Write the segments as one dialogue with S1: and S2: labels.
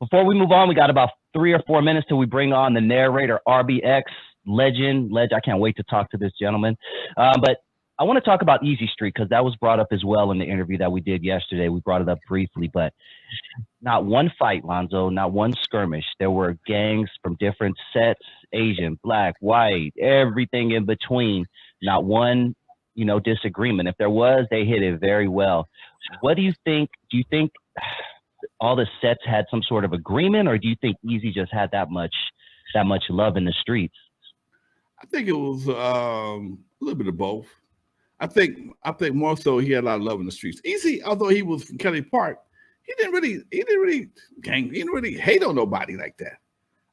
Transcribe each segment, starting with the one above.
S1: before we move on, we got about 3 or 4 minutes till we bring on the narrator, RBX legend. I can't wait to talk to this gentleman. But I want to talk about Easy Street because that was brought up as well in the interview that we did yesterday. We brought it up briefly, but not one fight, Lonzo, not one skirmish. There were gangs from different sets, Asian, black, white, everything in between. Not one, disagreement. If there was, they hit it very well. What do you think? Do you think all the sets had some sort of agreement, or do you think Easy just had that much love in the streets?
S2: I think it was a little bit of both. I think more so he had a lot of love in the streets. Easy, although he was from Kelly Park, he didn't really hate on nobody like that.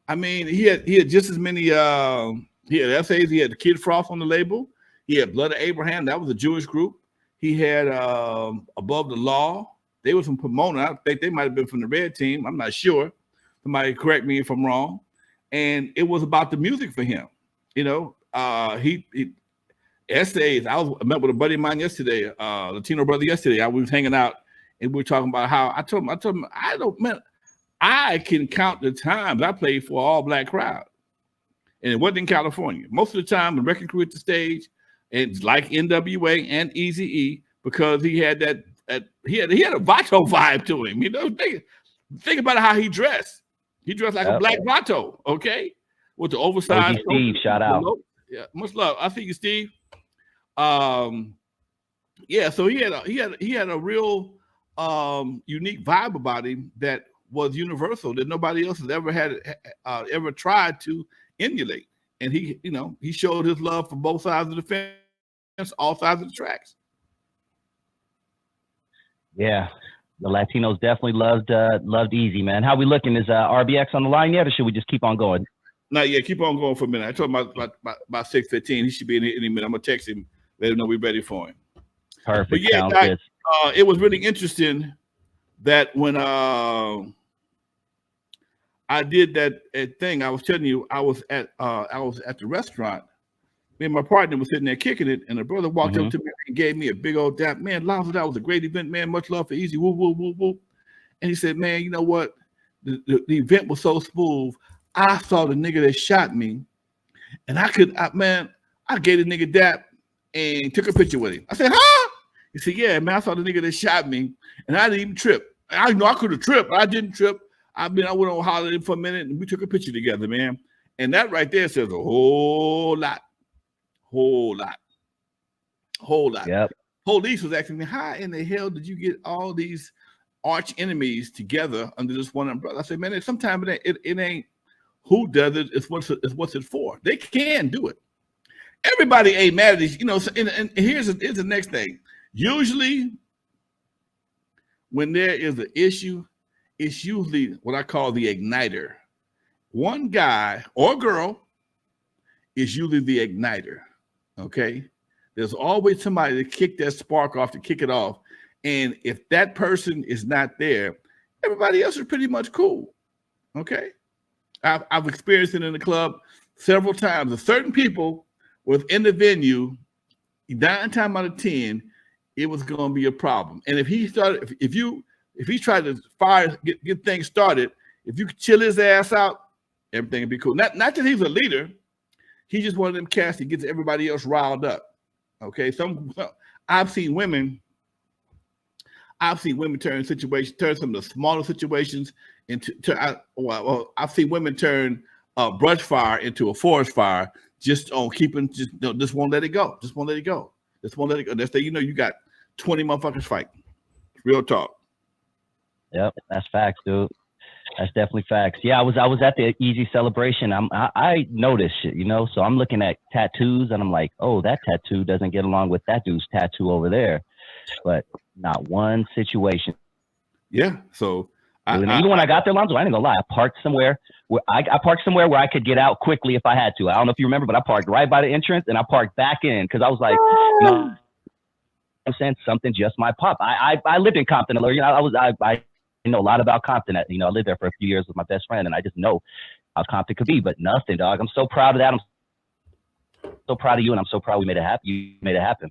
S2: I mean, he had just as many he had essays, he had the Kid Frost on the label, he had Blood of Abraham, that was a Jewish group. He had Above the Law, they were from Pomona. I think they might have been from the Red Team. I'm not sure. Somebody correct me if I'm wrong. And it was about the music for him. He essays. I met with a buddy of mine yesterday, Latino brother yesterday. We was hanging out and we were talking about how I told him I can count the times I played for an all black crowd. And it wasn't in California. Most of the time the record crew at the stage, it's like N.W.A. and Eazy E, because he had he had a Vato vibe to him. Think about how he dressed. He dressed like a black Vato, okay? With the oversized.
S1: Steve, shout out.
S2: Yeah, much love. I see you, Steve. So he had a real unique vibe about him that was universal, that nobody else has ever tried to emulate. And he showed his love for both sides of the fence, all sides of the tracks.
S1: Yeah, the Latinos definitely loved Easy, man. How we looking? Is RBX on the line yet, or should we just keep on going?
S2: Not yet. Keep on going for a minute. I told him about 6:15. He should be in any minute. I'm gonna text him, let him know we're ready for him.
S1: Perfect.
S2: But yeah, Doc, it was really interesting that when I did that thing, I was telling you, I was at the restaurant. Me and my partner was sitting there kicking it, and a brother walked up to me and gave me a big old dap. Man, Lonzo, that was a great event, man. Much love for Easy. Woo, woo, woo, woo. And he said, man, you know what? The event was so smooth. I saw the nigga that shot me, and I gave the nigga dap and took a picture with him. I said, huh? He said, yeah, man, I saw the nigga that shot me, and I didn't even trip. I know I could have tripped, but I didn't trip. I went on holiday for a minute, and we took a picture together, man. And that right there says a whole lot. Yep. Police was asking me, how in the hell did you get all these arch enemies together under this one umbrella? I said, man, sometimes it ain't who does it, it's what's it for. They can do it. Everybody ain't mad at these, and here's the next thing. Usually when there is an issue, it's usually what I call the igniter. One guy or girl is usually the igniter, okay? There's always somebody to kick that spark off, to kick it off. And if that person is not there, everybody else is pretty much cool, okay? I've experienced it in the club several times. Certain people within the venue, 9 times out of 10, it was going to be a problem. And if he tried to get things started, if you could chill his ass out, everything would be cool. Not that he's a leader, he's just one of them cats that gets everybody else riled up. Okay, I've seen women turn some of the smaller situations into. I've seen women turn a brush fire into a forest fire just on keeping. Just won't let it go. Just won't let it go. Just won't let it go. That's you got 20 motherfuckers fighting. Real talk.
S1: Yep, that's facts, dude. That's definitely facts. Yeah, I was at the Easy celebration. I noticed shit, so I'm looking at tattoos and I'm like, oh, that tattoo doesn't get along with that dude's tattoo over there. But not one situation.
S2: Yeah. So
S1: even when I got there, Lonzo, I ain't gonna lie. I parked somewhere where I could get out quickly if I had to. I don't know if you remember, but I parked right by the entrance and I parked back in because I was like, I'm saying something just might pop. I lived in Compton. I know a lot about Compton. I lived there for a few years with my best friend, and I just know how Compton could be. But nothing, dog. I'm so proud of that. I'm so proud of you, and I'm so proud we made it happen. You made it happen.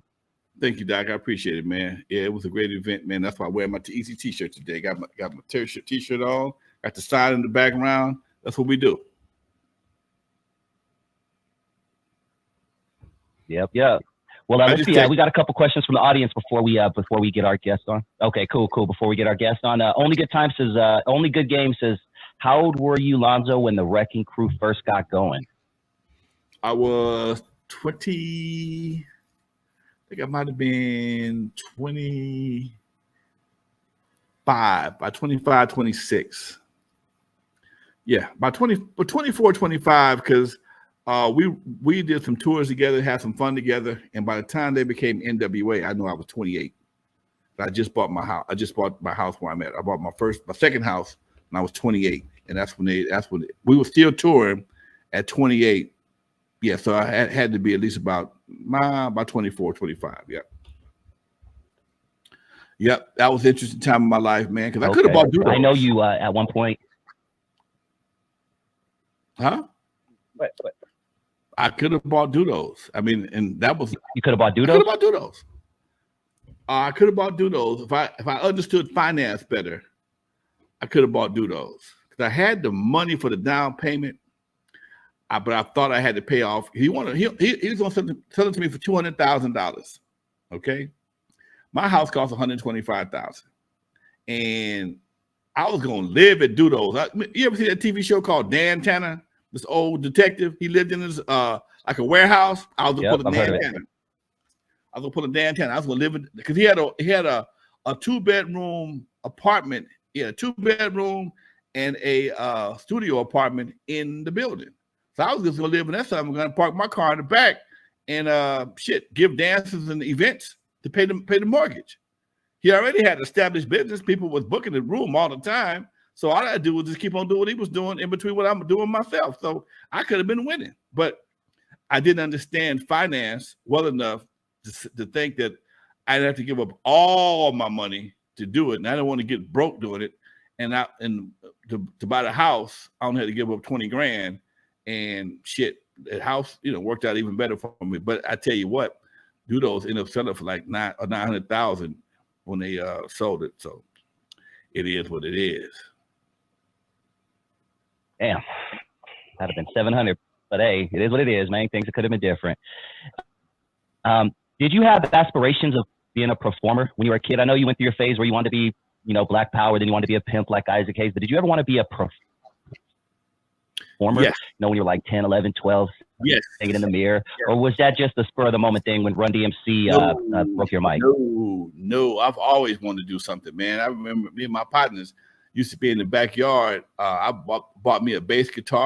S2: Thank you, Doc. I appreciate it, man. Yeah, it was a great event, man. That's why I wear my Easy T-shirt today. Got my t-shirt on. Got the sign in the background. That's what we do.
S1: Yep. Well, let's see. We got a couple questions from the audience before we get our guest on. Okay, cool. Before we get our guest on, Only Good Time says, Only Good Game says, how old were you, Lonzo, when the Wrecking Crew first got going?
S2: I was 20. I think I might have been 25. By 25, 26. Yeah, by 24, 25, because we did some tours together, had some fun together, and by the time they became N.W.A, I knew I was 28. I just bought my house. I just bought my house where I'm at. I bought my second house when I was 28, and that's when we were still touring at 28. Yeah, so I had to be at least about 24, 25. Yep, that was an interesting time in my life, man. Because I could have bought doodles.
S1: I know you at one point.
S2: Huh?
S1: What?
S2: I could have bought doodles. I mean, and that was
S1: you could have bought doodles.
S2: I could have bought doodles. I could have bought doodles if I understood finance better. I could have bought doodles because I had the money for the down payment. But I thought I had to pay off. He was going to sell it to me for $200,000. Okay. My house cost $125,000, and I was gonna live at Dudo's. You ever see that TV show called Dan Tanner? This old detective. He lived in his like a warehouse. I was gonna put a Dan Tanner. I was gonna put a Dan Tanner. I was gonna live in because he had a 2-bedroom apartment. Yeah, 2-bedroom and a studio apartment in the building. So I was just gonna live in that side. I'm gonna park my car in the back and give dances and events to pay the mortgage. He already had established business. People was booking the room all the time. So all I had to do was just keep on doing what he was doing in between what I'm doing myself. So I could have been winning, but I didn't understand finance well enough to think that I'd have to give up all my money to do it. And I didn't want to get broke doing it. And to buy the house, I only had to give up 20 grand, and shit, the house, worked out even better for me. But I tell you what, Dudos ended up selling for like $900,000 when they sold it. So it is what it is.
S1: Damn, that'd have been 700. But hey, it is what it is, man. Things could have been different. Did you have aspirations of being a performer when you were a kid? I know you went through your phase where you wanted to be, Black Power, then you wanted to be a pimp like Isaac Hayes. But did you ever want to be a performer?
S2: Yes.
S1: When you were like 10, 11, 12?
S2: Yes.
S1: Taking in the mirror, or was that just the spur of the moment thing when Run DMC broke your mic?
S2: No, I've always wanted to do something, man. I remember me and my partners used to be in the backyard. I bought me a bass guitar.